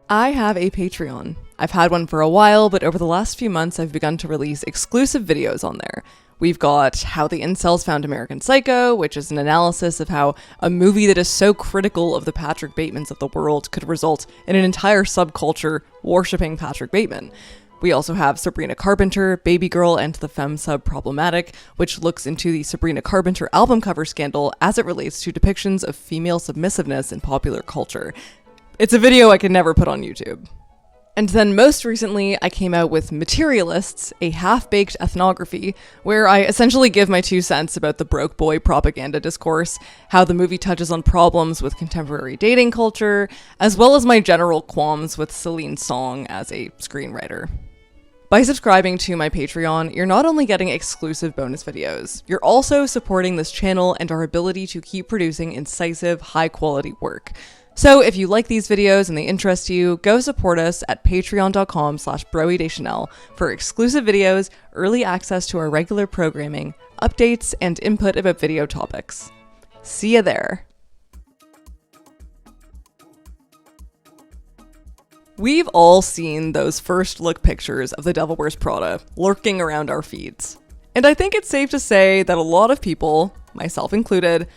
I have a Patreon. I've had one for a while, but over the last few months I've begun to release exclusive videos on there. We've got How the Incels Found American Psycho, which is an analysis of how a movie that is so critical of the Patrick Batemans of the world could result in an entire subculture worshipping Patrick Bateman. We also have Sabrina Carpenter, Baby Girl, and the Femme Sub Problematic, which looks into the Sabrina Carpenter album cover scandal as it relates to depictions of female submissiveness in popular culture. It's a video I could never put on YouTube. And then most recently, I came out with Materialists, a half-baked ethnography, where I essentially give my 2 cents about the broke boy propaganda discourse, how the movie touches on problems with contemporary dating culture, as well as my general qualms with Celine Song as a screenwriter. By subscribing to my Patreon, you're not only getting exclusive bonus videos, you're also supporting this channel and our ability to keep producing incisive, high-quality work. So if you like these videos and they interest you, go support us at patreon.com/broedeschanel for exclusive videos, early access to our regular programming, updates, and input about video topics. See ya there. We've all seen those first look pictures of The Devil Wears Prada lurking around our feeds. And I think it's safe to say that a lot of people, myself included,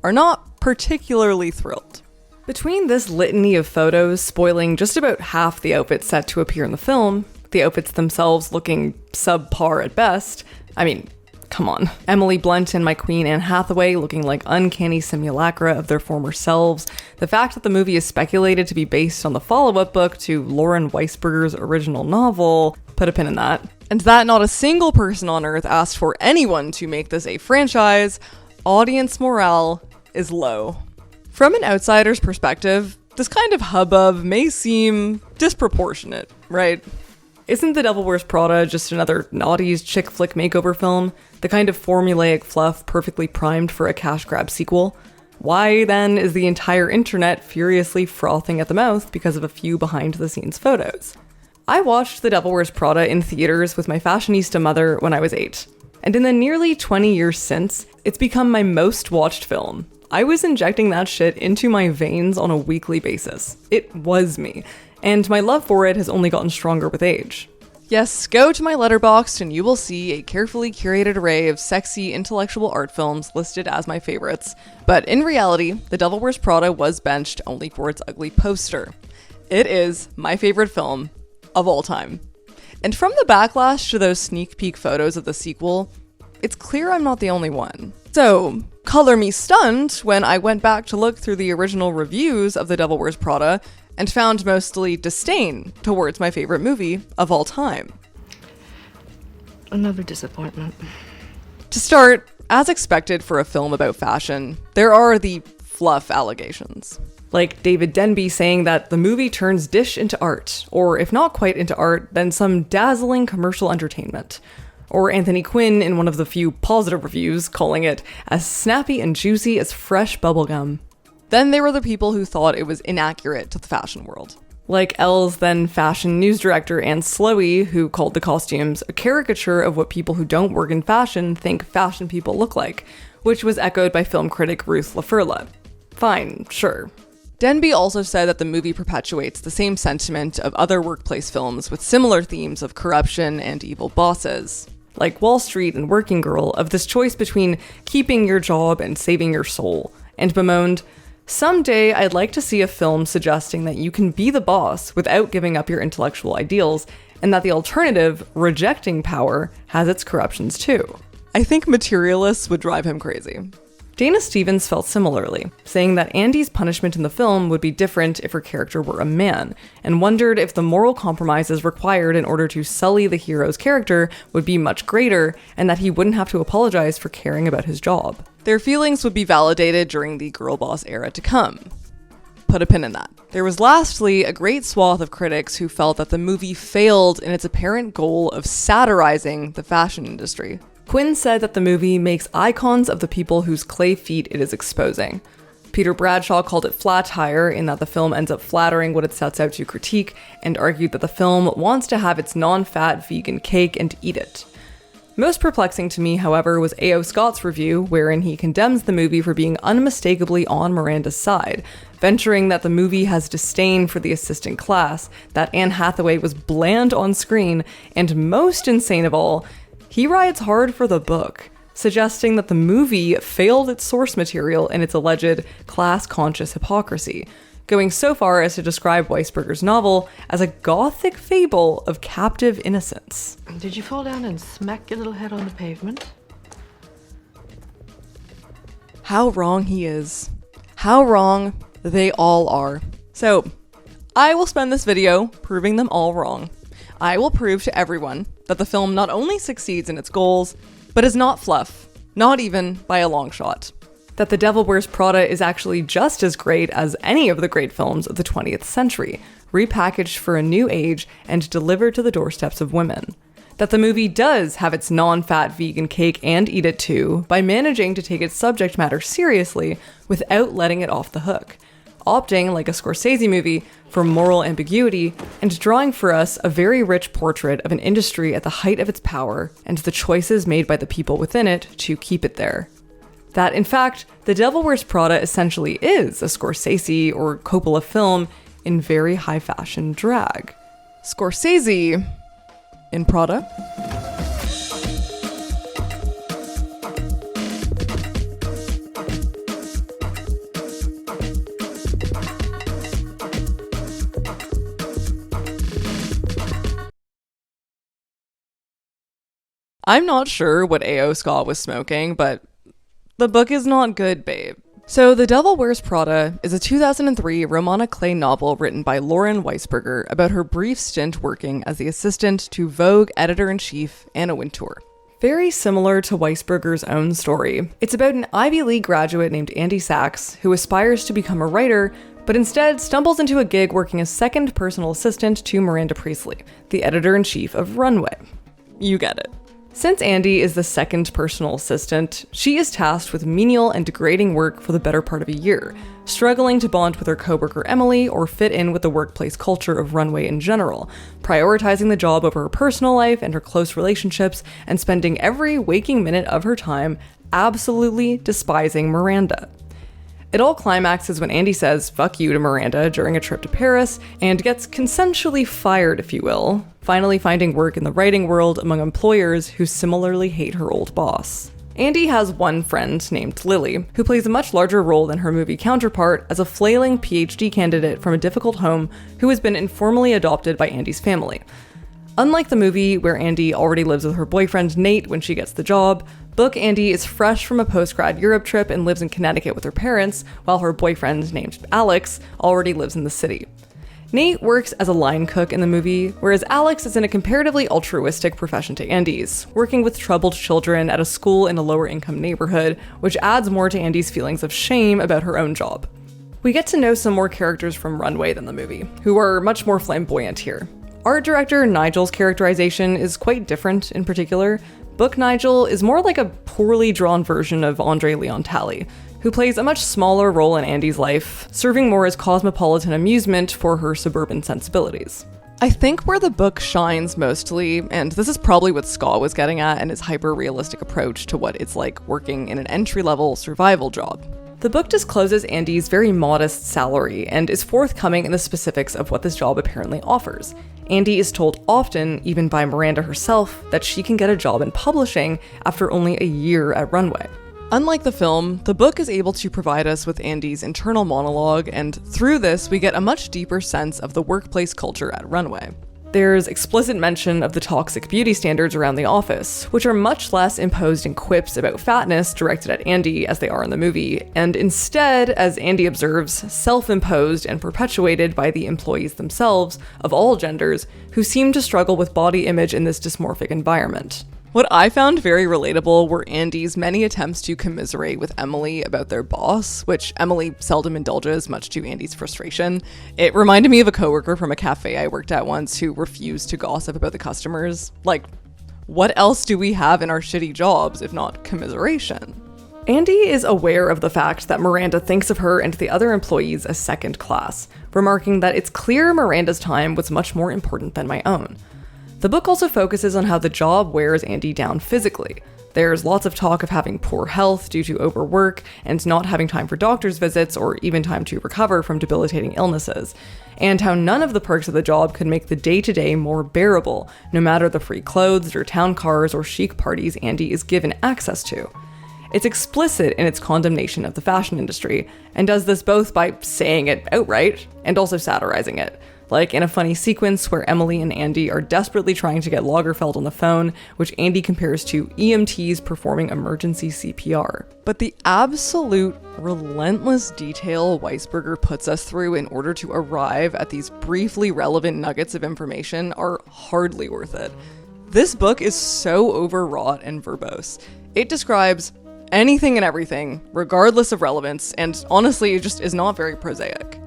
are not particularly thrilled. Between this litany of photos spoiling just about half the outfits set to appear in the film, the outfits themselves looking subpar at best, I mean, come on. Emily Blunt and my queen Anne Hathaway looking like uncanny simulacra of their former selves, the fact that the movie is speculated to be based on the follow-up book to Lauren Weisberger's original novel, put a pin in that, and that not a single person on Earth asked for anyone to make this a franchise, audience morale is low. From an outsider's perspective, this kind of hubbub may seem disproportionate, right? Isn't The Devil Wears Prada just another naughties chick flick makeover film? The kind of formulaic fluff perfectly primed for a cash grab sequel? Why, then, is the entire internet furiously frothing at the mouth because of a few behind-the-scenes photos? I watched The Devil Wears Prada in theaters with my fashionista mother when I was 8. And in the nearly 20 years since, it's become my most watched film. I was injecting that shit into my veins on a weekly basis. It was me, and my love for it has only gotten stronger with age. Yes, go to my Letterboxd and you will see a carefully curated array of sexy intellectual art films listed as my favorites, but in reality, The Devil Wears Prada was benched only for its ugly poster. It is my favorite film of all time. And from the backlash to those sneak peek photos of the sequel, it's clear I'm not the only one. So, color me stunned when I went back to look through the original reviews of The Devil Wears Prada and found mostly disdain towards my favorite movie of all time. Another disappointment. To start, as expected for a film about fashion, there are the fluff allegations. Like David Denby saying that the movie turns dish into art, or if not quite into art, then some dazzling commercial entertainment. Or Anthony Quinn in one of the few positive reviews calling it as snappy and juicy as fresh bubblegum. Then there were the people who thought it was inaccurate to the fashion world. Like Elle's then fashion news director Anne Slowey, who called the costumes a caricature of what people who don't work in fashion think fashion people look like, which was echoed by film critic Ruth Lafurla. Fine, sure. Denby also said that the movie perpetuates the same sentiment of other workplace films with similar themes of corruption and evil bosses. Like Wall Street and Working Girl, of this choice between keeping your job and saving your soul, and bemoaned, "Someday I'd like to see a film suggesting that you can be the boss without giving up your intellectual ideals, and that the alternative, rejecting power, has its corruptions too." I think Materialists would drive him crazy. Dana Stevens felt similarly, saying that Andy's punishment in the film would be different if her character were a man, and wondered if the moral compromises required in order to sully the hero's character would be much greater, and that he wouldn't have to apologize for caring about his job. Their feelings would be validated during the girl boss era to come. Put a pin in that. There was lastly a great swath of critics who felt that the movie failed in its apparent goal of satirizing the fashion industry. Quinn said that the movie makes icons of the people whose clay feet it is exposing. Peter Bradshaw called it flat tire in that the film ends up flattering what it sets out to critique, and argued that the film wants to have its non-fat vegan cake and eat it. Most perplexing to me, however, was A.O. Scott's review, wherein he condemns the movie for being unmistakably on Miranda's side, venturing that the movie has disdain for the assistant class, that Anne Hathaway was bland on screen, and most insane of all, he rides hard for the book, suggesting that the movie failed its source material in its alleged class-conscious hypocrisy, going so far as to describe Weisberger's novel as a gothic fable of captive innocence. Did you fall down and smack your little head on the pavement? How wrong he is. How wrong they all are. So, I will spend this video proving them all wrong. I will prove to everyone that the film not only succeeds in its goals, but is not fluff, not even by a long shot. That The Devil Wears Prada is actually just as great as any of the great films of the 20th century, repackaged for a new age and delivered to the doorsteps of women. That the movie does have its non-fat vegan cake and eat it too, by managing to take its subject matter seriously without letting it off the hook, opting, like a Scorsese movie, for moral ambiguity and drawing for us a very rich portrait of an industry at the height of its power and the choices made by the people within it to keep it there. That, in fact, The Devil Wears Prada essentially is a Scorsese or Coppola film in very high fashion drag. Scorsese in Prada. I'm not sure what A.O. Scott was smoking, but the book is not good, babe. So, The Devil Wears Prada is a 2003 Romana Clay novel written by Lauren Weisberger about her brief stint working as the assistant to Vogue editor-in-chief Anna Wintour. Very similar to Weisberger's own story, it's about an Ivy League graduate named Andy Sachs who aspires to become a writer, but instead stumbles into a gig working as second personal assistant to Miranda Priestley, the editor-in-chief of Runway. You get it. Since Andy is the second personal assistant, she is tasked with menial and degrading work for the better part of a year, struggling to bond with her coworker Emily or fit in with the workplace culture of Runway in general, prioritizing the job over her personal life and her close relationships, and spending every waking minute of her time absolutely despising Miranda. It all climaxes when Andy says "fuck you" to Miranda during a trip to Paris and gets consensually fired, if you will, finally finding work in the writing world among employers who similarly hate her old boss. Andy has one friend named Lily, who plays a much larger role than her movie counterpart as a flailing PhD candidate from a difficult home who has been informally adopted by Andy's family. Unlike the movie, where Andy already lives with her boyfriend Nate when she gets the job, book Andy is fresh from a post-grad Europe trip and lives in Connecticut with her parents, while her boyfriend, named Alex, already lives in the city. Nate works as a line cook in the movie, whereas Alex is in a comparatively altruistic profession to Andy's, working with troubled children at a school in a lower-income neighborhood, which adds more to Andy's feelings of shame about her own job. We get to know some more characters from Runway than the movie, who are much more flamboyant here. Art director Nigel's characterization is quite different in particular. Book Nigel is more like a poorly drawn version of Andre Leon Talley, who plays a much smaller role in Andy's life, serving more as cosmopolitan amusement for her suburban sensibilities. I think where the book shines mostly, and this is probably what Scott was getting at in his hyper-realistic approach to what it's like working in an entry-level survival job. The book discloses Andy's very modest salary and is forthcoming in the specifics of what this job apparently offers. Andy is told often, even by Miranda herself, that she can get a job in publishing after only a year at Runway. Unlike the film, the book is able to provide us with Andy's internal monologue, and through this we get a much deeper sense of the workplace culture at Runway. There's explicit mention of the toxic beauty standards around the office, which are much less imposed in quips about fatness directed at Andy as they are in the movie, and instead, as Andy observes, self-imposed and perpetuated by the employees themselves, of all genders, who seem to struggle with body image in this dysmorphic environment. What I found very relatable were Andy's many attempts to commiserate with Emily about their boss, which Emily seldom indulges, much to Andy's frustration. It reminded me of a coworker from a cafe I worked at once who refused to gossip about the customers. Like, what else do we have in our shitty jobs if not commiseration? Andy is aware of the fact that Miranda thinks of her and the other employees as second class, remarking that it's clear Miranda's time was much more important than my own. The book also focuses on how the job wears Andy down physically. There's lots of talk of having poor health due to overwork and not having time for doctor's visits or even time to recover from debilitating illnesses, and how none of the perks of the job could make the day-to-day more bearable, no matter the free clothes or town cars or chic parties Andy is given access to. It's explicit in its condemnation of the fashion industry, and does this both by saying it outright and also satirizing it, like in a funny sequence where Emily and Andy are desperately trying to get Lagerfeld on the phone, which Andy compares to EMTs performing emergency CPR. But the absolute relentless detail Weisberger puts us through in order to arrive at these briefly relevant nuggets of information are hardly worth it. This book is so overwrought and verbose. It describes anything and everything, regardless of relevance, and honestly, it just is not very prosaic.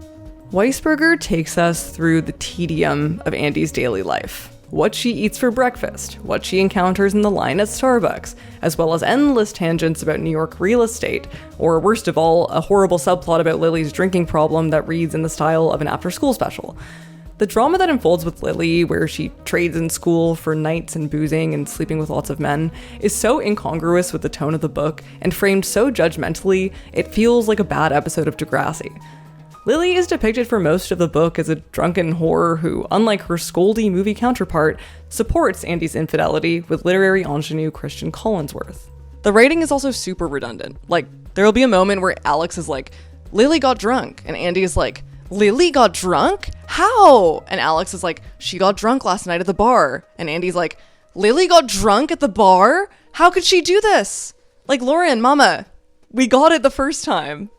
Weisberger takes us through the tedium of Andy's daily life. What she eats for breakfast, what she encounters in the line at Starbucks, as well as endless tangents about New York real estate, or worst of all, a horrible subplot about Lily's drinking problem that reads in the style of an after-school special. The drama that unfolds with Lily, where she trades in school for nights and boozing and sleeping with lots of men, is so incongruous with the tone of the book and framed so judgmentally, it feels like a bad episode of Degrassi. Lily is depicted for most of the book as a drunken whore who, unlike her scoldy movie counterpart, supports Andy's infidelity with literary ingenue Christian Collinsworth. The writing is also super redundant. Like, there'll be a moment where Alex is like, Lily got drunk, and Andy is like, Lily got drunk? How? And Alex is like, she got drunk last night at the bar. And Andy's like, Lily got drunk at the bar? How could she do this? Like, Lauren, mama, we got it the first time.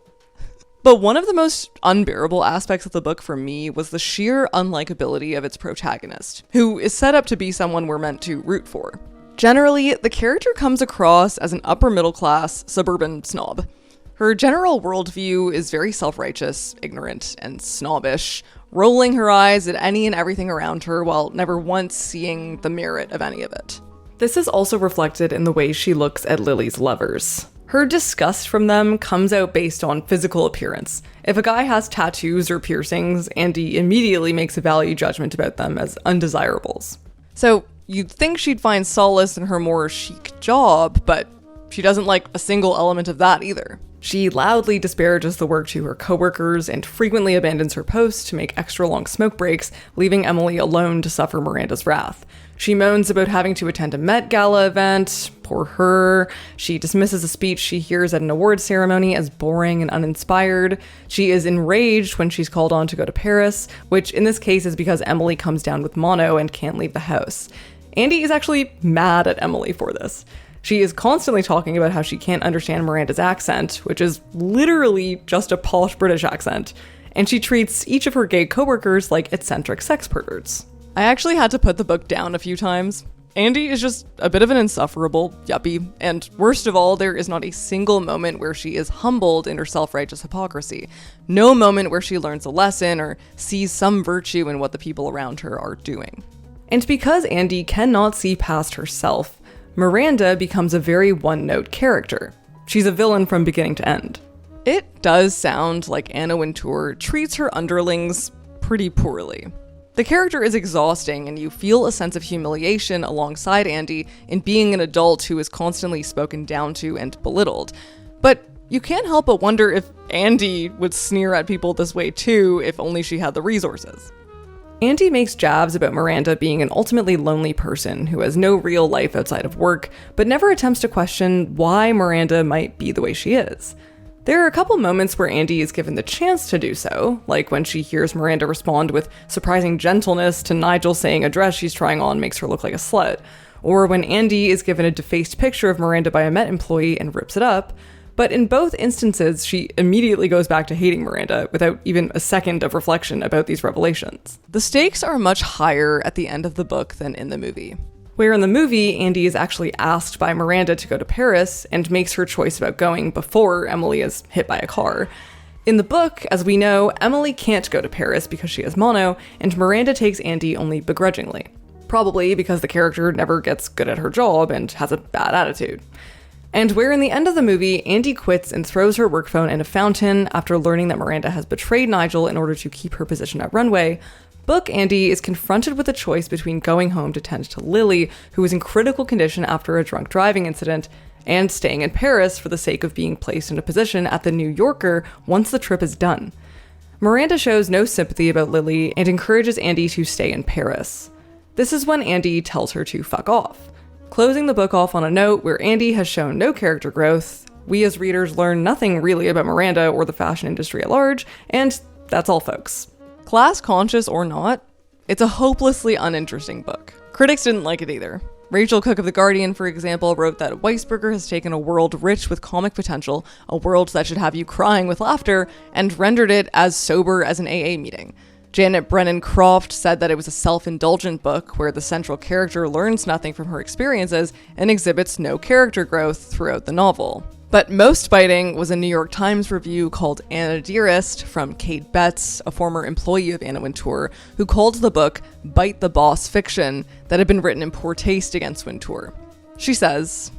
But one of the most unbearable aspects of the book for me was the sheer unlikability of its protagonist, who is set up to be someone we're meant to root for. Generally, the character comes across as an upper middle class, suburban snob. Her general worldview is very self-righteous, ignorant, and snobbish, rolling her eyes at any and everything around her while never once seeing the merit of any of it. This is also reflected in the way she looks at Lily's lovers. Her disgust from them comes out based on physical appearance. If a guy has tattoos or piercings, Andy immediately makes a value judgment about them as undesirables. So you'd think she'd find solace in her more chic job, but she doesn't like a single element of that either. She loudly disparages the work to her coworkers and frequently abandons her post to make extra long smoke breaks, leaving Emily alone to suffer Miranda's wrath. She moans about having to attend a Met Gala event. Poor her. She dismisses a speech she hears at an awards ceremony as boring and uninspired. She is enraged when she's called on to go to Paris, which in this case is because Emily comes down with mono and can't leave the house. Andy is actually mad at Emily for this. She is constantly talking about how she can't understand Miranda's accent, which is literally just a posh British accent, and she treats each of her gay coworkers like eccentric sex perverts. I actually had to put the book down a few times. Andy is just a bit of an insufferable yuppie, and worst of all, there is not a single moment where she is humbled in her self-righteous hypocrisy. No moment where she learns a lesson or sees some virtue in what the people around her are doing. And because Andy cannot see past herself, Miranda becomes a very one-note character. She's a villain from beginning to end. It does sound like Anna Wintour treats her underlings pretty poorly. The character is exhausting, and you feel a sense of humiliation alongside Andy in being an adult who is constantly spoken down to and belittled. But you can't help but wonder if Andy would sneer at people this way too, if only she had the resources. Andy makes jabs about Miranda being an ultimately lonely person who has no real life outside of work, but never attempts to question why Miranda might be the way she is. There are a couple moments where Andy is given the chance to do so, like when she hears Miranda respond with surprising gentleness to Nigel saying a dress she's trying on makes her look like a slut, or when Andy is given a defaced picture of Miranda by a Met employee and rips it up, but in both instances she immediately goes back to hating Miranda without even a second of reflection about these revelations. The stakes are much higher at the end of the book than in the movie. Where in the movie, Andy is actually asked by Miranda to go to Paris and makes her choice about going before Emily is hit by a car. In the book, as we know, Emily can't go to Paris because she has mono, and Miranda takes Andy only begrudgingly. Probably because the character never gets good at her job and has a bad attitude. And where in the end of the movie, Andy quits and throws her work phone in a fountain after learning that Miranda has betrayed Nigel in order to keep her position at Runway, book, Andy is confronted with a choice between going home to tend to Lily, who is in critical condition after a drunk driving incident, and staying in Paris for the sake of being placed in a position at the New Yorker once the trip is done. Miranda shows no sympathy about Lily and encourages Andy to stay in Paris. This is when Andy tells her to fuck off, closing the book off on a note where Andy has shown no character growth. We as readers learn nothing really about Miranda or the fashion industry at large, and that's all, folks. Class conscious or not, it's a hopelessly uninteresting book. Critics didn't like it either. Rachel Cook of The Guardian, for example, wrote that Weisberger has taken a world rich with comic potential, a world that should have you crying with laughter, and rendered it as sober as an AA meeting. Janet Brennan Croft said that it was a self-indulgent book where the central character learns nothing from her experiences and exhibits no character growth throughout the novel. But most biting was a New York Times review called Anna Dearest from Kate Betts, a former employee of Anna Wintour, who called the book Bite the Boss fiction that had been written in poor taste against Wintour. She says,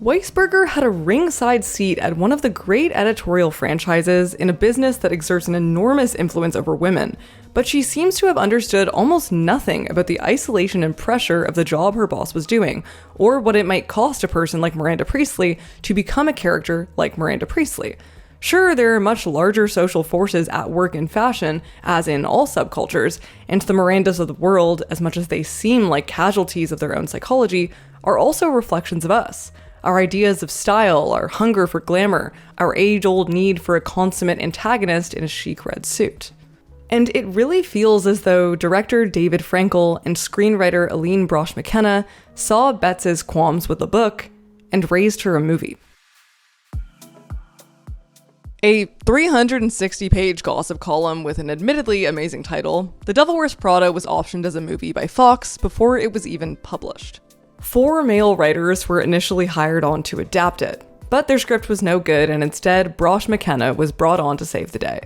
Weisberger had a ringside seat at one of the great editorial franchises in a business that exerts an enormous influence over women, but she seems to have understood almost nothing about the isolation and pressure of the job her boss was doing, or what it might cost a person like Miranda Priestley to become a character like Miranda Priestley. Sure, there are much larger social forces at work in fashion, as in all subcultures, and the Mirandas of the world, as much as they seem like casualties of their own psychology, are also reflections of us. Our ideas of style, our hunger for glamour, our age-old need for a consummate antagonist in a chic red suit. And it really feels as though director David Frankel and screenwriter Aline Brosh McKenna saw Betts' qualms with the book and raised her a movie. A 360-page gossip column with an admittedly amazing title, The Devil Wears Prada was optioned as a movie by Fox before it was even published. 4 male writers were initially hired on to adapt it, but their script was no good, and instead Brosh McKenna was brought on to save the day.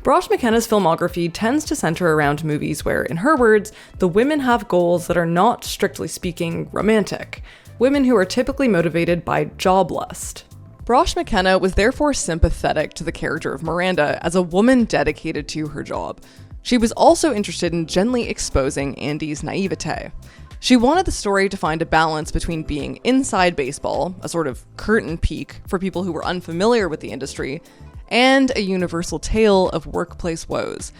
Brosh McKenna's filmography tends to center around movies where, in her words, the women have goals that are not, strictly speaking, romantic. Women who are typically motivated by job lust. Brosh McKenna was therefore sympathetic to the character of Miranda as a woman dedicated to her job. She was also interested in gently exposing Andy's naivete. She wanted the story to find a balance between being inside baseball, a sort of curtain peek for people who were unfamiliar with the industry, and a universal tale of workplace woes.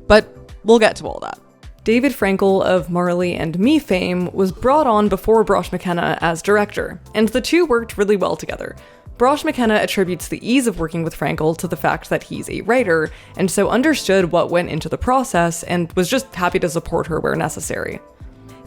But we'll get to all that. David Frankel of Marley and Me fame was brought on before Brosh McKenna as director, and the two worked really well together. Brosh McKenna attributes the ease of working with Frankel to the fact that he's a writer, and so understood what went into the process and was just happy to support her where necessary.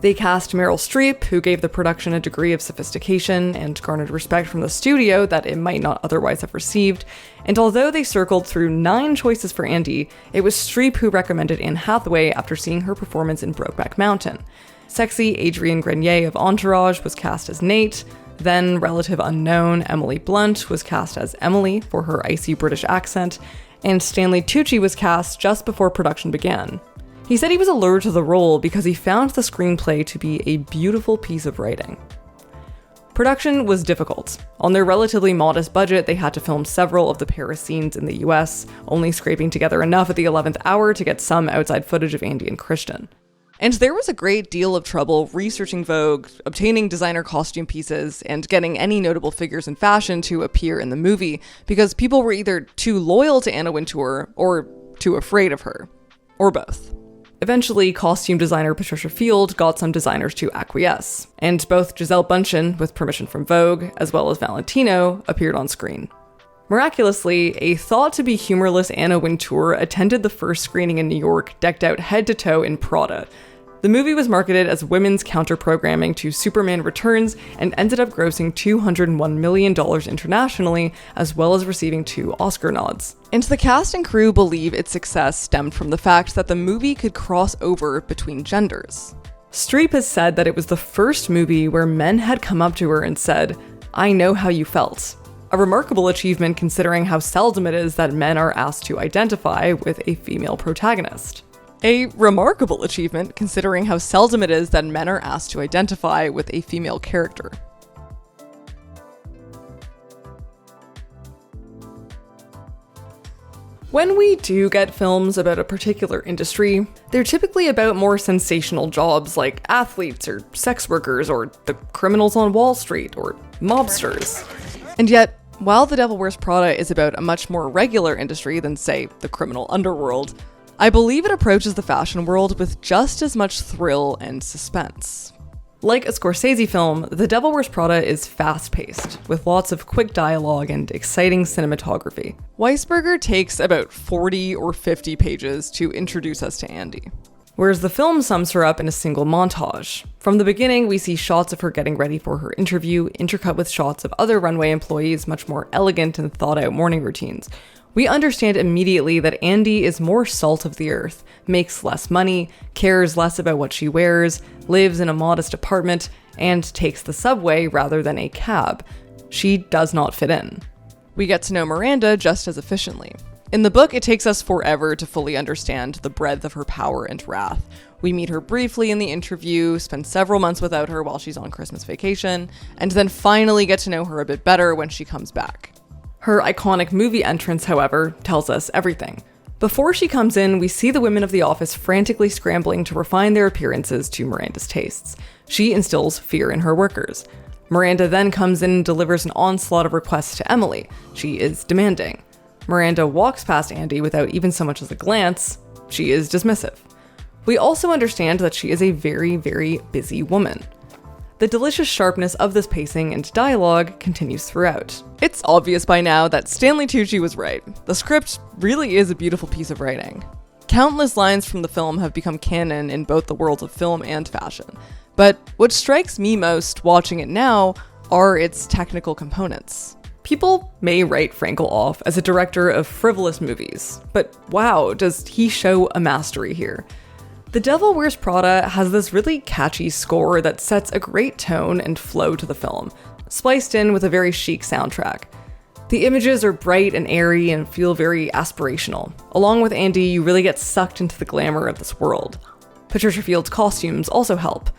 They cast Meryl Streep, who gave the production a degree of sophistication and garnered respect from the studio that it might not otherwise have received, and although they circled through 9 choices for Andy, it was Streep who recommended Anne Hathaway after seeing her performance in Brokeback Mountain. Sexy Adrienne Grenier of Entourage was cast as Nate, then relative unknown Emily Blunt was cast as Emily for her icy British accent, and Stanley Tucci was cast just before production began. He said he was allured to the role because he found the screenplay to be a beautiful piece of writing. Production was difficult. On their relatively modest budget, they had to film several of the Paris scenes in the US, only scraping together enough at the 11th hour to get some outside footage of Andy and Christian. And there was a great deal of trouble researching Vogue, obtaining designer costume pieces, and getting any notable figures in fashion to appear in the movie, because people were either too loyal to Anna Wintour or too afraid of her, or both. Eventually, costume designer Patricia Field got some designers to acquiesce, and both Gisele Bündchen, with permission from Vogue, as well as Valentino, appeared on screen. Miraculously, a thought-to-be humorless Anna Wintour attended the first screening in New York, decked out head to toe in Prada. The movie was marketed as women's counter-programming to Superman Returns and ended up grossing $201 million internationally, as well as receiving 2 Oscar nods. And the cast and crew believe its success stemmed from the fact that the movie could cross over between genders. Streep has said that it was the first movie where men had come up to her and said, "I know how you felt." A remarkable achievement considering how seldom it is that men are asked to identify with a female protagonist. A remarkable achievement considering how seldom it is that men are asked to identify with a female character. When we do get films about a particular industry, they're typically about more sensational jobs like athletes or sex workers or the criminals on Wall Street or mobsters. And yet, while The Devil Wears Prada is about a much more regular industry than, say, the criminal underworld, I believe it approaches the fashion world with just as much thrill and suspense. Like a Scorsese film, The Devil Wears Prada is fast-paced, with lots of quick dialogue and exciting cinematography. Weisberger takes about 40 or 50 pages to introduce us to Andy, whereas the film sums her up in a single montage. From the beginning, we see shots of her getting ready for her interview, intercut with shots of other runway employees' much more elegant and thought-out morning routines. We understand immediately that Andy is more salt of the earth, makes less money, cares less about what she wears, lives in a modest apartment, and takes the subway rather than a cab. She does not fit in. We get to know Miranda just as efficiently. In the book, it takes us forever to fully understand the breadth of her power and wrath. We meet her briefly in the interview, spend several months without her while she's on Christmas vacation, and then finally get to know her a bit better when she comes back. Her iconic movie entrance, however, tells us everything. Before she comes in, we see the women of the office frantically scrambling to refine their appearances to Miranda's tastes. She instills fear in her workers. Miranda then comes in and delivers an onslaught of requests to Emily. She is demanding. Miranda walks past Andy without even so much as a glance. She is dismissive. We also understand that she is a very, very busy woman. The delicious sharpness of this pacing and dialogue continues throughout. It's obvious by now that Stanley Tucci was right. The script really is a beautiful piece of writing. Countless lines from the film have become canon in both the worlds of film and fashion. But what strikes me most watching it now are its technical components. People may write Frankel off as a director of frivolous movies, but wow, does he show a mastery here. The Devil Wears Prada has this really catchy score that sets a great tone and flow to the film, spliced in with a very chic soundtrack. The images are bright and airy and feel very aspirational. Along with Andy, you really get sucked into the glamour of this world. Patricia Field's costumes also help.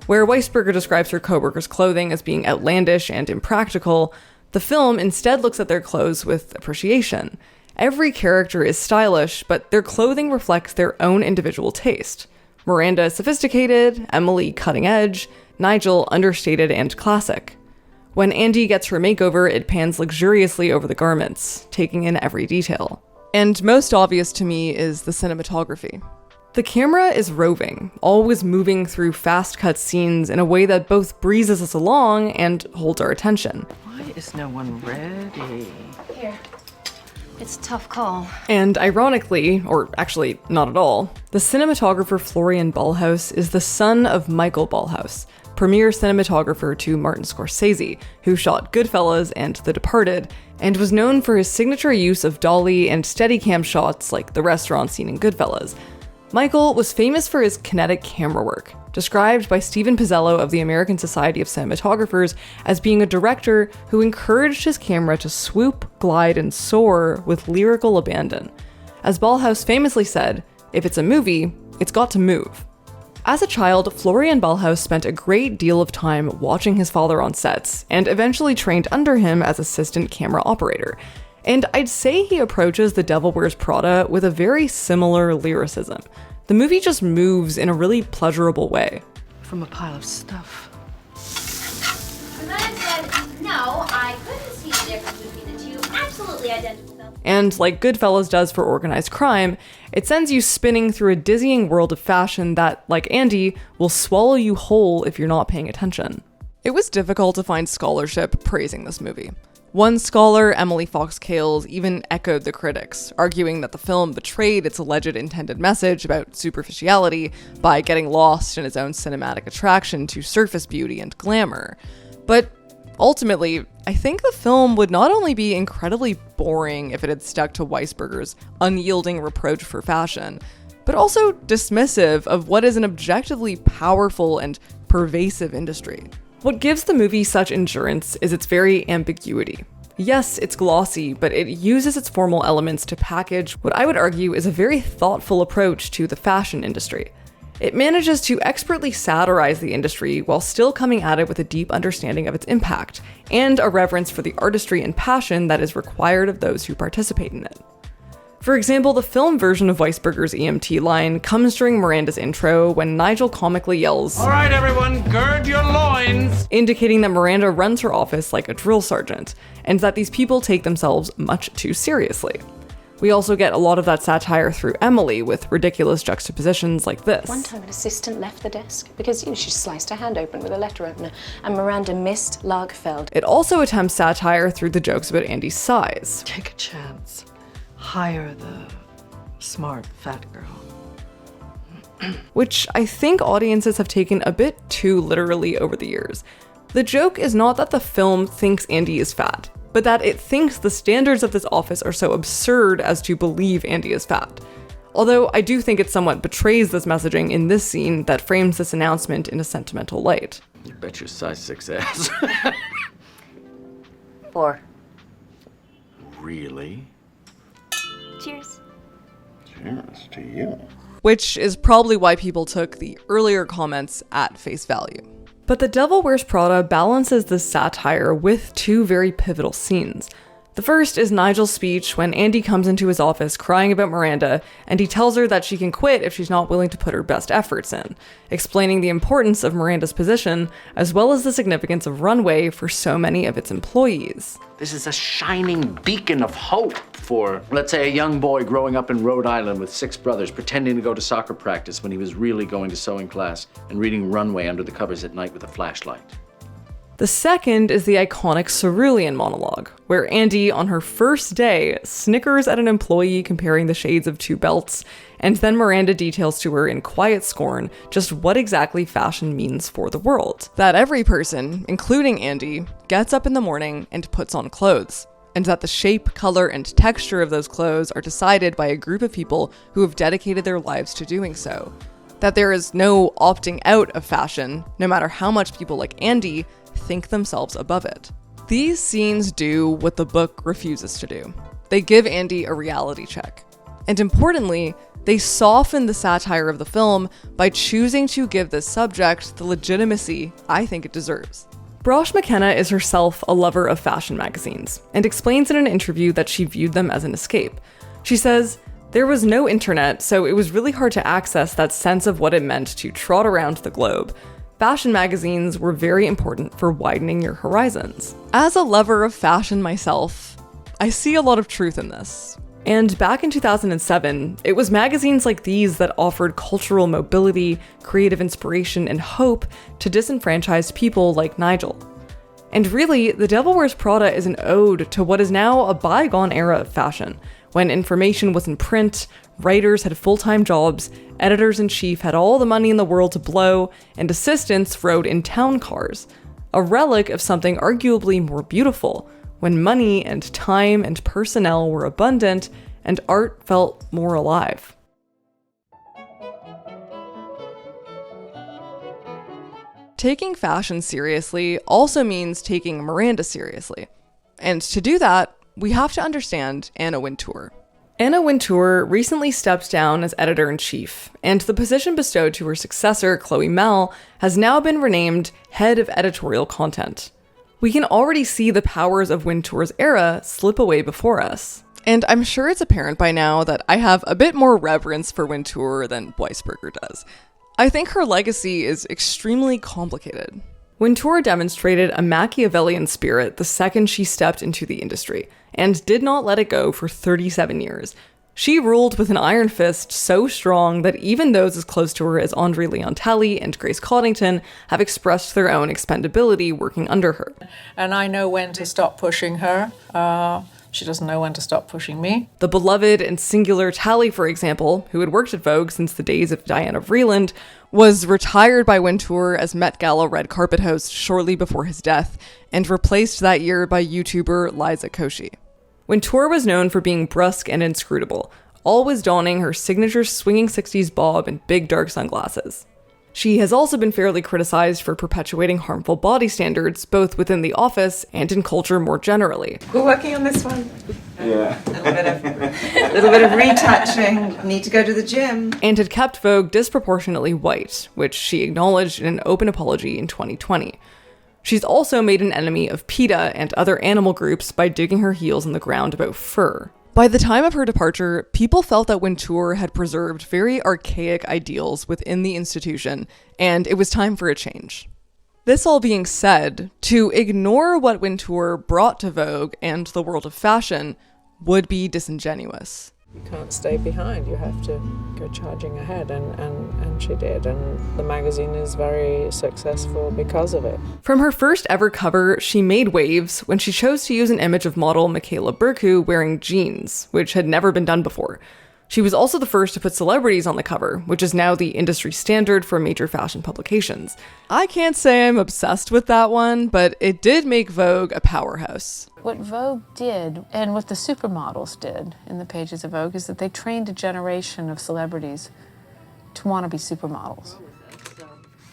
Where Weisberger describes her co-workers' clothing as being outlandish and impractical, the film instead looks at their clothes with appreciation. Every character is stylish, but their clothing reflects their own individual taste. Miranda is sophisticated, Emily cutting edge, Nigel understated and classic. When Andy gets her makeover, it pans luxuriously over the garments, taking in every detail. And most obvious to me is the cinematography. The camera is roving, always moving through fast-cut scenes in a way that both breezes us along and holds our attention. Why is no one ready? Here. It's a tough call. And ironically, or actually not at all, the cinematographer Florian Ballhaus is the son of Michael Ballhaus, premier cinematographer to Martin Scorsese, who shot Goodfellas and The Departed, and was known for his signature use of dolly and Steadicam shots like the restaurant scene in Goodfellas. Michael was famous for his kinetic camera work, described by Stephen Pizzello of the American Society of Cinematographers as being a director who encouraged his camera to swoop, glide, and soar with lyrical abandon. As Ballhaus famously said, if it's a movie, it's got to move. As a child, Florian Ballhaus spent a great deal of time watching his father on sets, and eventually trained under him as assistant camera operator. And I'd say he approaches The Devil Wears Prada with a very similar lyricism. The movie just moves in a really pleasurable way. From a pile of stuff. The man said, no, I couldn't see the difference between the two absolutely identical films. And like Goodfellas does for organized crime, it sends you spinning through a dizzying world of fashion that, like Andy, will swallow you whole if you're not paying attention. It was difficult to find scholarship praising this movie. One scholar, Emily Fox Cales, even echoed the critics, arguing that the film betrayed its alleged intended message about superficiality by getting lost in its own cinematic attraction to surface beauty and glamour. But ultimately, I think the film would not only be incredibly boring if it had stuck to Weisberger's unyielding reproach for fashion, but also dismissive of what is an objectively powerful and pervasive industry. What gives the movie such endurance is its very ambiguity. Yes, it's glossy, but it uses its formal elements to package what I would argue is a very thoughtful approach to the fashion industry. It manages to expertly satirize the industry while still coming at it with a deep understanding of its impact, and a reverence for the artistry and passion that is required of those who participate in it. For example, the film version of Weisberger's EMT line comes during Miranda's intro when Nigel comically yells, "All right, everyone, gird your loins," indicating that Miranda runs her office like a drill sergeant, and that these people take themselves much too seriously. We also get a lot of that satire through Emily with ridiculous juxtapositions like this. One time an assistant left the desk because she sliced her hand open with a letter opener and Miranda missed Lagerfeld. It also attempts satire through the jokes about Andy's size. Take a chance. Hire the smart fat girl. Which I think audiences have taken a bit too literally over the years. The joke is not that the film thinks Andy is fat, but that it thinks the standards of this office are so absurd as to believe Andy is fat. Although I do think it somewhat betrays this messaging in this scene that frames this announcement in a sentimental light. You bet your size 6 ass. 4. Really? Cheers. Cheers to you. Which is probably why people took the earlier comments at face value. But The Devil Wears Prada balances this satire with two very pivotal scenes. The first is Nigel's speech when Andy comes into his office crying about Miranda, and he tells her that she can quit if she's not willing to put her best efforts in, explaining the importance of Miranda's position, as well as the significance of Runway for so many of its employees. This is a shining beacon of hope for, let's say, a young boy growing up in Rhode Island with 6 brothers, pretending to go to soccer practice when he was really going to sewing class and reading Runway under the covers at night with a flashlight. The second is the iconic cerulean monologue, where Andy, on her first day, snickers at an employee comparing the shades of 2 belts, and then Miranda details to her in quiet scorn just what exactly fashion means for the world. That every person, including Andy, gets up in the morning and puts on clothes, and that the shape, color, and texture of those clothes are decided by a group of people who have dedicated their lives to doing so. That there is no opting out of fashion, no matter how much people like Andy think themselves above it. These scenes do what the book refuses to do. They give Andy a reality check. And importantly, they soften the satire of the film by choosing to give this subject the legitimacy I think it deserves. Brosh McKenna is herself a lover of fashion magazines, and explains in an interview that she viewed them as an escape. She says, "There was no internet, so it was really hard to access that sense of what it meant to trot around the globe. Fashion magazines were very important for widening your horizons." As a lover of fashion myself, I see a lot of truth in this. And back in 2007, it was magazines like these that offered cultural mobility, creative inspiration, and hope to disenfranchised people like Nigel. And really, The Devil Wears Prada is an ode to what is now a bygone era of fashion, when information was in print, writers had full-time jobs, editors-in-chief had all the money in the world to blow, and assistants rode in town cars. A relic of something arguably more beautiful, when money and time and personnel were abundant and art felt more alive. Taking fashion seriously also means taking Miranda seriously. And to do that, we have to understand Anna Wintour. Anna Wintour recently stepped down as editor-in-chief, and the position bestowed to her successor, Chloe Mell, has now been renamed Head of Editorial Content. We can already see the powers of Wintour's era slip away before us. And I'm sure it's apparent by now that I have a bit more reverence for Wintour than Weisberger does. I think her legacy is extremely complicated. Wintour demonstrated a Machiavellian spirit the second she stepped into the industry, and did not let it go for 37 years. She ruled with an iron fist so strong that even those as close to her as Andre Leon Talley and Grace Coddington have expressed their own expendability working under her. And I know when to stop pushing her. She doesn't know when to stop pushing me. The beloved and singular Talley, for example, who had worked at Vogue since the days of Diana Vreeland, was retired by Wintour as Met Gala red carpet host shortly before his death, and replaced that year by YouTuber Liza Koshy. Wintour was known for being brusque and inscrutable, always donning her signature swinging 60s bob and big dark sunglasses. She has also been fairly criticized for perpetuating harmful body standards, both within the office and in culture more generally. We're working on this one. Yeah. A little bit of retouching. Need to go to the gym. And had kept Vogue disproportionately white, which she acknowledged in an open apology in 2020. She's also made an enemy of PETA and other animal groups by digging her heels in the ground about fur. By the time of her departure, people felt that Wintour had preserved very archaic ideals within the institution, and it was time for a change. This all being said, to ignore what Wintour brought to Vogue and the world of fashion would be disingenuous. You can't stay behind, you have to go charging ahead, and she did, and the magazine is very successful because of it. From her first ever cover, she made waves when she chose to use an image of model Michaela Burku wearing jeans, which had never been done before. She was also the first to put celebrities on the cover, which is now the industry standard for major fashion publications. I can't say I'm obsessed with that one, but it did make Vogue a powerhouse. What Vogue did, and what the supermodels did in the pages of Vogue, is that they trained a generation of celebrities to want to be supermodels.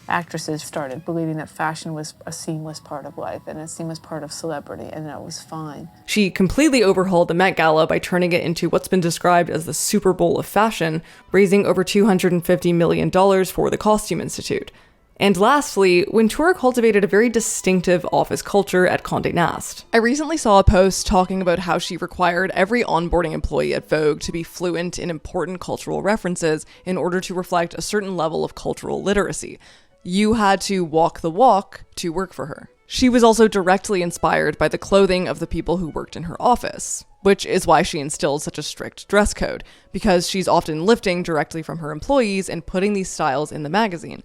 Actresses started believing that fashion was a seamless part of life and a seamless part of celebrity, and that was fine. She completely overhauled the Met Gala by turning it into what's been described as the Super Bowl of fashion, raising over $250 million for the Costume Institute. And lastly, Wintour cultivated a very distinctive office culture at Condé Nast. I recently saw a post talking about how she required every onboarding employee at Vogue to be fluent in important cultural references in order to reflect a certain level of cultural literacy. You had to walk the walk to work for her. She was also directly inspired by the clothing of the people who worked in her office, which is why she instilled such a strict dress code, because she's often lifting directly from her employees and putting these styles in the magazine.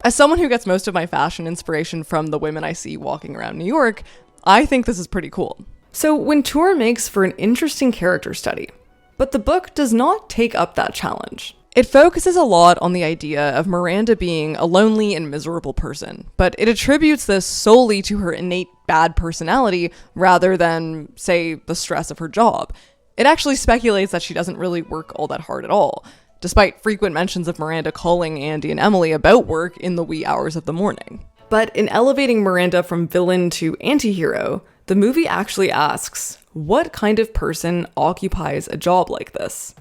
As someone who gets most of my fashion inspiration from the women I see walking around New York, I think this is pretty cool. So Wintour makes for an interesting character study, but the book does not take up that challenge. It focuses a lot on the idea of Miranda being a lonely and miserable person, but it attributes this solely to her innate bad personality rather than, say, the stress of her job. It actually speculates that she doesn't really work all that hard at all, despite frequent mentions of Miranda calling Andy and Emily about work in the wee hours of the morning. But in elevating Miranda from villain to antihero, the movie actually asks, what kind of person occupies a job like this?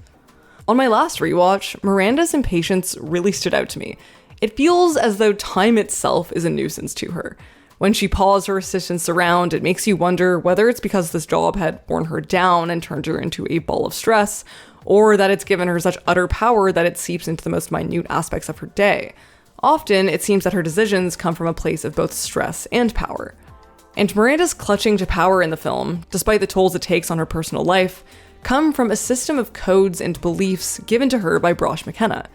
On my last rewatch, Miranda's impatience really stood out to me. It feels as though time itself is a nuisance to her. When she paws her assistants around, it makes you wonder whether it's because this job had worn her down and turned her into a ball of stress, or that it's given her such utter power that it seeps into the most minute aspects of her day. Often, it seems that her decisions come from a place of both stress and power. And Miranda's clutching to power in the film, despite the tolls it takes on her personal life, come from a system of codes and beliefs given to her by Brosh McKenna.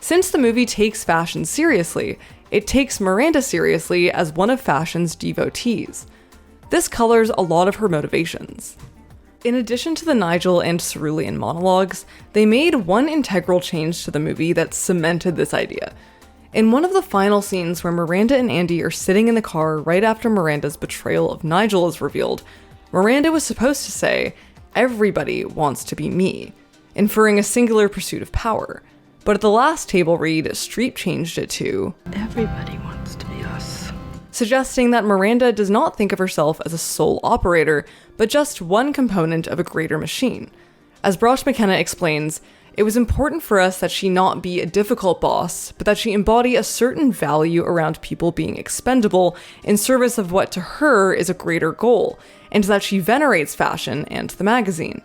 Since the movie takes fashion seriously, it takes Miranda seriously as one of fashion's devotees. This colors a lot of her motivations. In addition to the Nigel and Cerulean monologues, they made one integral change to the movie that cemented this idea. In one of the final scenes where Miranda and Andy are sitting in the car right after Miranda's betrayal of Nigel is revealed, Miranda was supposed to say, "Everybody wants to be me," inferring a singular pursuit of power. But at the last table read, Streep changed it to, Everybody wants to be us. suggesting that Miranda does not think of herself as a sole operator, but just one component of a greater machine. As Brosh McKenna explains, it was important for us that she not be a difficult boss, but that she embody a certain value around people being expendable in service of what to her is a greater goal, and that she venerates fashion and the magazine.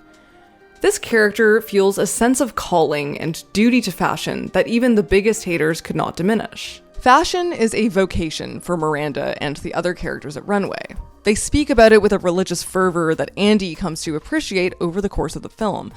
This character feels a sense of calling and duty to fashion that even the biggest haters could not diminish. Fashion is a vocation for Miranda and the other characters at Runway. They speak about it with a religious fervor that Andy comes to appreciate over the course of the film.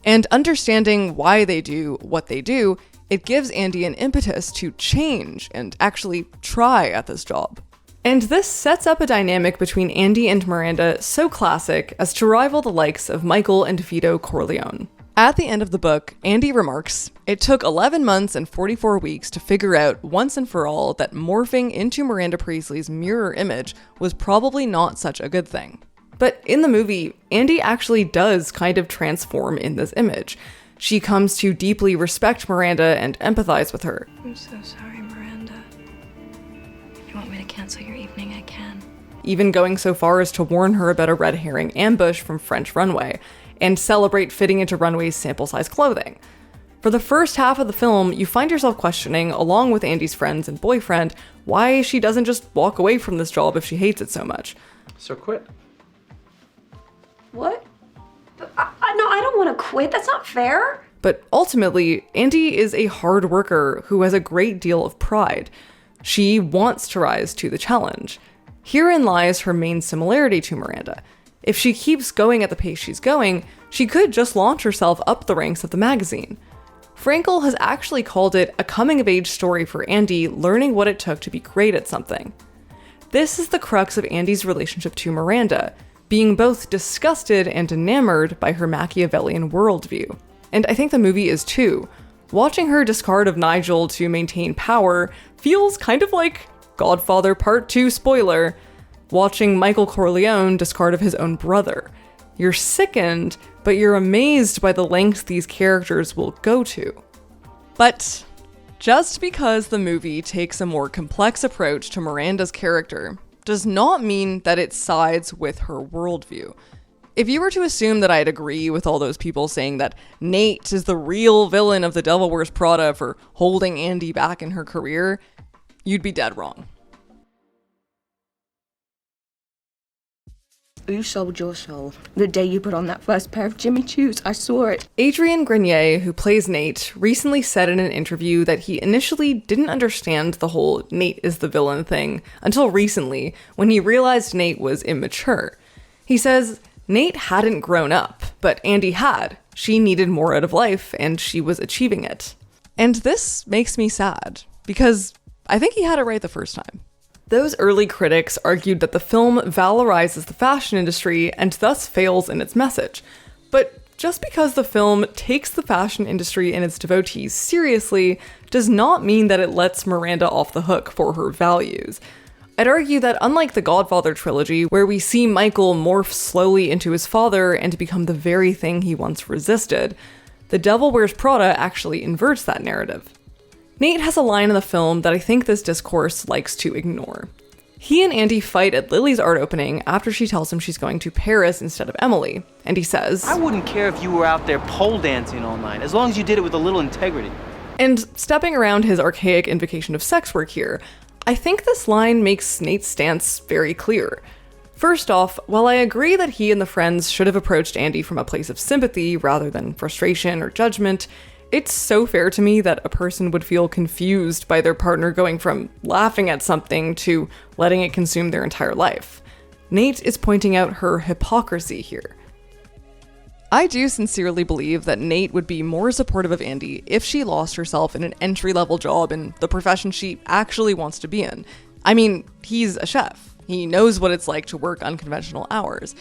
And understanding why they do what they do, it gives Andy an impetus to change and actually try at this job. And this sets up a dynamic between Andy and Miranda so classic as to rival the likes of Michael and Vito Corleone. At the end of the book, Andy remarks, "It took 11 months and 44 weeks to figure out once and for all that morphing into Miranda Priestley's mirror image was probably not such a good thing." But in the movie, Andy actually does kind of transform in this image. She comes to deeply respect Miranda and empathize with her. I'm so sorry, Miranda. If you want me to cancel your evening, I can. Even going so far as to warn her about a red herring ambush from French Runway, and celebrate fitting into Runway's sample-size clothing. For the first half of the film, you find yourself questioning, along with Andy's friends and boyfriend, why she doesn't just walk away from this job if she hates it so much. So quit. What? But I No, I don't want to quit. That's not fair. But ultimately, Andy is a hard worker who has a great deal of pride. She wants to rise to the challenge. Herein lies her main similarity to Miranda. If she keeps going at the pace she's going, she could just launch herself up the ranks of the magazine. Frankel has actually called it a coming-of-age story for Andy learning what it took to be great at something. This is the crux of Andy's relationship to Miranda, being both disgusted and enamored by her Machiavellian worldview. And I think the movie is too. Watching her discard of Nigel to maintain power feels kind of like Godfather Part 2 spoiler, watching Michael Corleone discard of his own brother. You're sickened, but you're amazed by the lengths these characters will go to. But just because the movie takes a more complex approach to Miranda's character does not mean that it sides with her worldview. If you were to assume that I'd agree with all those people saying that Nate is the real villain of The Devil Wears Prada for holding Andy back in her career, you'd be dead wrong. You sold your soul the day you put on that first pair of Jimmy Choos. I saw it. Adrian Grenier, who plays Nate, recently said in an interview that he initially didn't understand the whole Nate is the villain thing until recently, when he realized Nate was immature. He says Nate hadn't grown up, but Andy had. She needed more out of life, and she was achieving it. And this makes me sad, because I think he had it right the first time. Those early critics argued that the film valorizes the fashion industry and thus fails in its message. But just because the film takes the fashion industry and its devotees seriously does not mean that it lets Miranda off the hook for her values. I'd argue that unlike the Godfather trilogy, where we see Michael morph slowly into his father and become the very thing he once resisted, The Devil Wears Prada actually inverts that narrative. Nate has a line in the film that I think this discourse likes to ignore. He and Andy fight at Lily's art opening after she tells him she's going to Paris instead of Emily, and he says, I wouldn't care if you were out there pole dancing all night, as long as you did it with a little integrity. And stepping around his archaic invocation of sex work here, I think this line makes Nate's stance very clear. First off, while I agree that he and the friends should have approached Andy from a place of sympathy rather than frustration or judgment, it's so fair to me that a person would feel confused by their partner going from laughing at something to letting it consume their entire life. Nate is pointing out her hypocrisy here. I do sincerely believe that Nate would be more supportive of Andy if she lost herself in an entry-level job in the profession she actually wants to be in. I mean, he's a chef. He knows what it's like to work unconventional hours.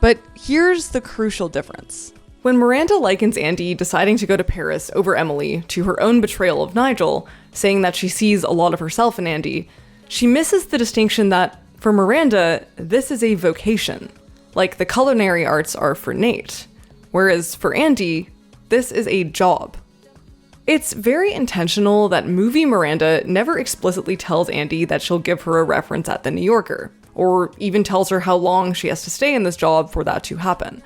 But here's the crucial difference. When Miranda likens Andy deciding to go to Paris over Emily to her own betrayal of Nigel, saying that she sees a lot of herself in Andy, she misses the distinction that, for Miranda, this is a vocation, like the culinary arts are for Nate, whereas for Andy, this is a job. It's very intentional that movie Miranda never explicitly tells Andy that she'll give her a reference at The New Yorker, or even tells her how long she has to stay in this job for that to happen.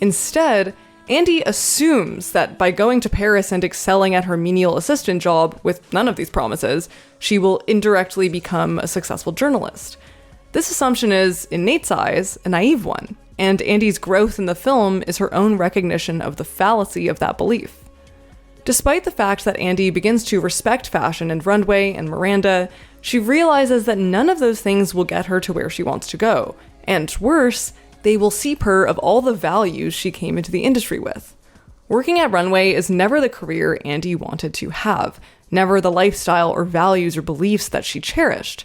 Instead, Andy assumes that by going to Paris and excelling at her menial assistant job with none of these promises, she will indirectly become a successful journalist. This assumption is, in Nate's eyes, a naive one, and Andy's growth in the film is her own recognition of the fallacy of that belief. Despite the fact that Andy begins to respect fashion and runway and Miranda, she realizes that none of those things will get her to where she wants to go, and worse, they will seep her of all the values she came into the industry with. Working at Runway is never the career Andy wanted to have, never the lifestyle or values or beliefs that she cherished.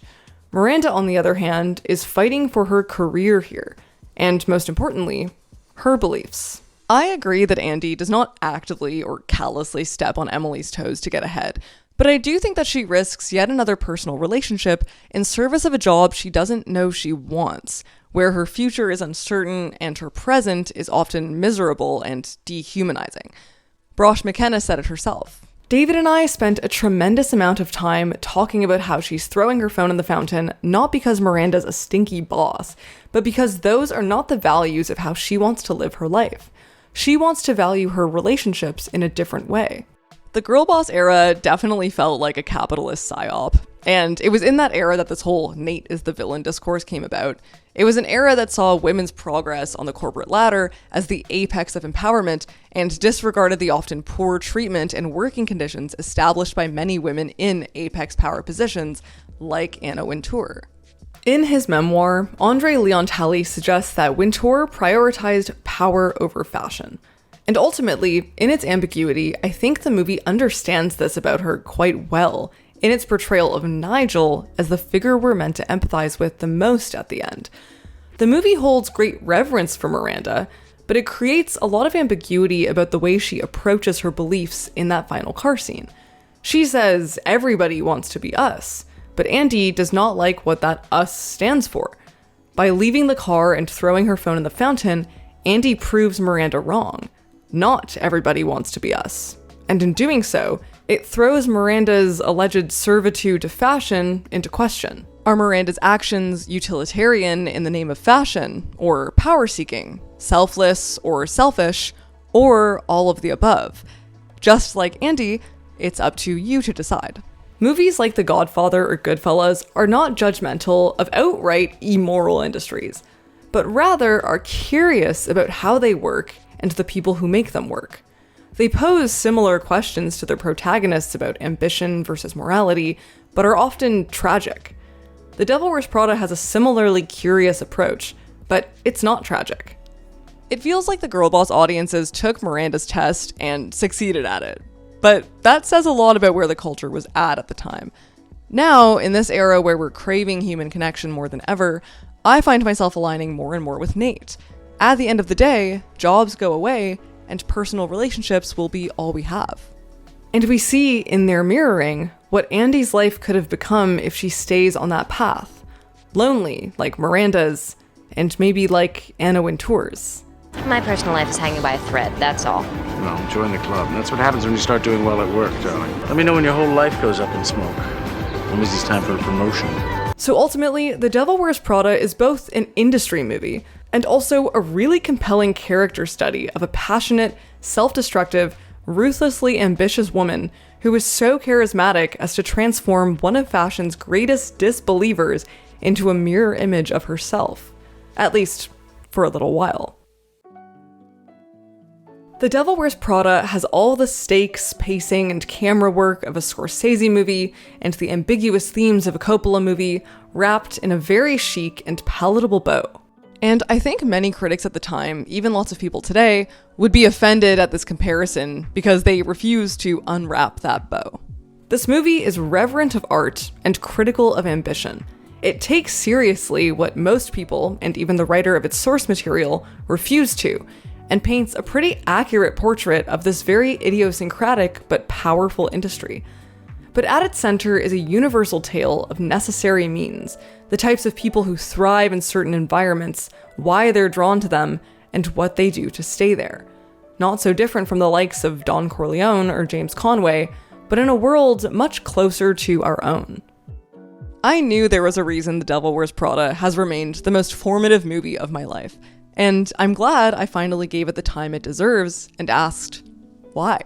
Miranda, on the other hand, is fighting for her career here, and most importantly, her beliefs. I agree that Andy does not actively or callously step on Emily's toes to get ahead, but I do think that she risks yet another personal relationship in service of a job she doesn't know she wants, where her future is uncertain and her present is often miserable and dehumanizing. Brosh McKenna said it herself. David and I spent a tremendous amount of time talking about how she's throwing her phone in the fountain, not because Miranda's a stinky boss, but because those are not the values of how she wants to live her life. She wants to value her relationships in a different way. The girl boss era definitely felt like a capitalist psyop. And it was in that era that this whole Nate is the villain discourse came about. It was an era that saw women's progress on the corporate ladder as the apex of empowerment and disregarded the often poor treatment and working conditions established by many women in apex power positions, like Anna Wintour. In his memoir, Andre Leon Talley suggests that Wintour prioritized power over fashion. And ultimately, in its ambiguity, I think the movie understands this about her quite well in its portrayal of Nigel as the figure we're meant to empathize with the most at the end. The movie holds great reverence for Miranda, but it creates a lot of ambiguity about the way she approaches her beliefs in that final car scene. She says everybody wants to be us, but Andy does not like what that us stands for. By leaving the car and throwing her phone in the fountain, Andy proves Miranda wrong. Not everybody wants to be us. And in doing so, it throws Miranda's alleged servitude to fashion into question. Are Miranda's actions utilitarian in the name of fashion, or power-seeking, selfless or selfish, or all of the above? Just like Andy, it's up to you to decide. Movies like The Godfather or Goodfellas are not judgmental of outright immoral industries, but rather are curious about how they work and the people who make them work. They pose similar questions to their protagonists about ambition versus morality, but are often tragic. The Devil Wears Prada has a similarly curious approach, but it's not tragic. It feels like the girl boss audiences took Miranda's test and succeeded at it. But that says a lot about where the culture was at the time. Now, in this era where we're craving human connection more than ever, I find myself aligning more and more with Nate. At the end of the day, jobs go away, and personal relationships will be all we have. And we see in their mirroring what Andy's life could have become if she stays on that path. Lonely, like Miranda's, and maybe like Anna Wintour's. My personal life is hanging by a thread, that's all. Well, join the club. And that's what happens when you start doing well at work, darling. Let me know when your whole life goes up in smoke. When is this time for a promotion? So ultimately, The Devil Wears Prada is both an industry movie and also a really compelling character study of a passionate, self-destructive, ruthlessly ambitious woman who is so charismatic as to transform one of fashion's greatest disbelievers into a mirror image of herself. At least, for a little while. The Devil Wears Prada has all the stakes, pacing, and camera work of a Scorsese movie and the ambiguous themes of a Coppola movie wrapped in a very chic and palatable bow. And I think many critics at the time, even lots of people today, would be offended at this comparison because they refuse to unwrap that bow. This movie is reverent of art and critical of ambition. It takes seriously what most people, and even the writer of its source material, refuse to, and paints a pretty accurate portrait of this very idiosyncratic but powerful industry. But at its center is a universal tale of necessary means, the types of people who thrive in certain environments, why they're drawn to them, and what they do to stay there. Not so different from the likes of Don Corleone or James Conway, but in a world much closer to our own. I knew there was a reason The Devil Wears Prada has remained the most formative movie of my life, and I'm glad I finally gave it the time it deserves and asked, why?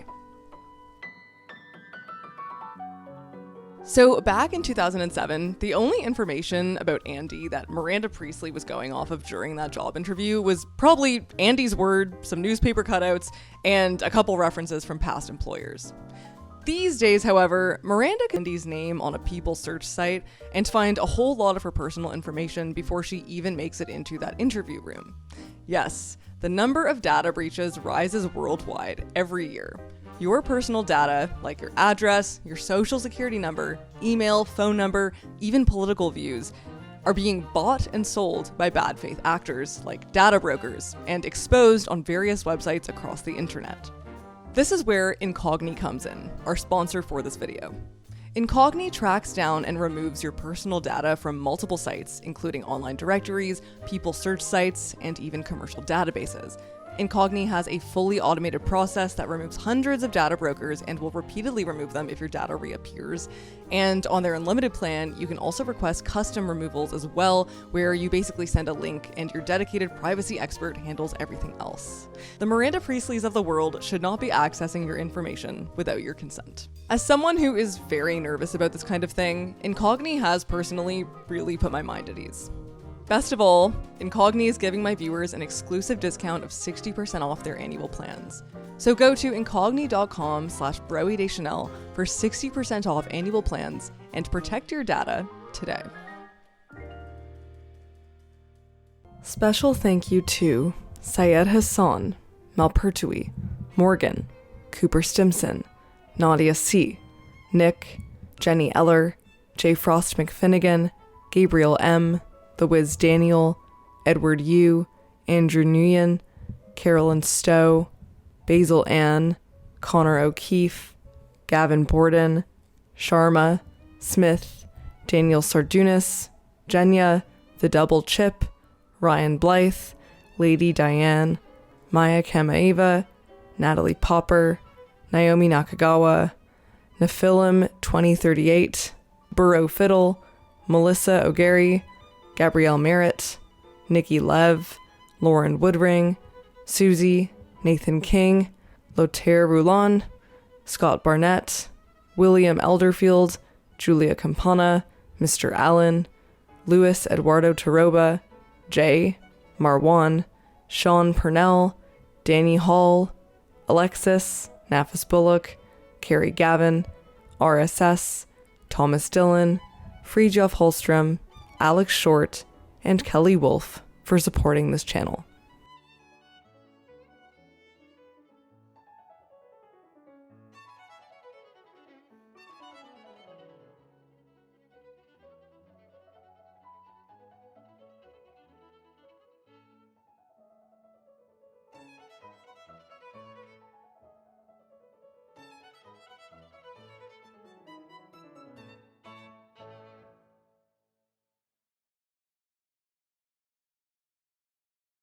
So back in 2007, the only information about Andy that Miranda Priestley was going off of during that job interview was probably Andy's word, some newspaper cutouts, and a couple references from past employers. These days, however, Miranda can Andy's name on a People search site and find a whole lot of her personal information before she even makes it into that interview room. Yes, the number of data breaches rises worldwide every year. Your personal data, like your address, your social security number, email, phone number, even political views, are being bought and sold by bad faith actors like data brokers and exposed on various websites across the internet. This is where Incogni comes in, our sponsor for this video. Incogni tracks down and removes your personal data from multiple sites, including online directories, people search sites, and even commercial databases. Incogni has a fully automated process that removes hundreds of data brokers and will repeatedly remove them if your data reappears. And on their unlimited plan, you can also request custom removals as well, where you basically send a link and your dedicated privacy expert handles everything else. The Miranda Priestleys of the world should not be accessing your information without your consent. As someone who is very nervous about this kind of thing, Incogni has personally really put my mind at ease. Best of all, Incogni is giving my viewers an exclusive discount of 60% off their annual plans. So go to incogni.com/broedeschanel for 60% off annual plans and protect your data today. Special thank you to Syed Hassan, Malpertui, Morgan, Cooper Stimson, Nadia C., Nick, Jenny Eller, J. Frost McFinnigan, Gabriel M., The Wiz Daniel, Edward Yu, Andrew Nguyen, Carolyn Stowe, Basil Ann, Connor O'Keefe, Gavin Borden, Sharma, Smith, Daniel Sardunas, Jenya, The Double Chip, Ryan Blythe, Lady Diane, Maya Kamaeva, Natalie Popper, Naomi Nakagawa, Nephilim 2038, Burrow Fiddle, Melissa O'Gary, Gabrielle Merritt, Nikki Lev, Lauren Woodring, Susie, Nathan King, Lotaire Roulon, Scott Barnett, William Elderfield, Julia Campana, Mr. Allen, Luis Eduardo Taroba, Jay, Marwan, Sean Purnell, Danny Hall, Alexis, Nafis Bullock, Carrie Gavin, RSS, Thomas Dillon, Friedjof Holstrom, Alex Short, and Kelly Wolf for supporting this channel.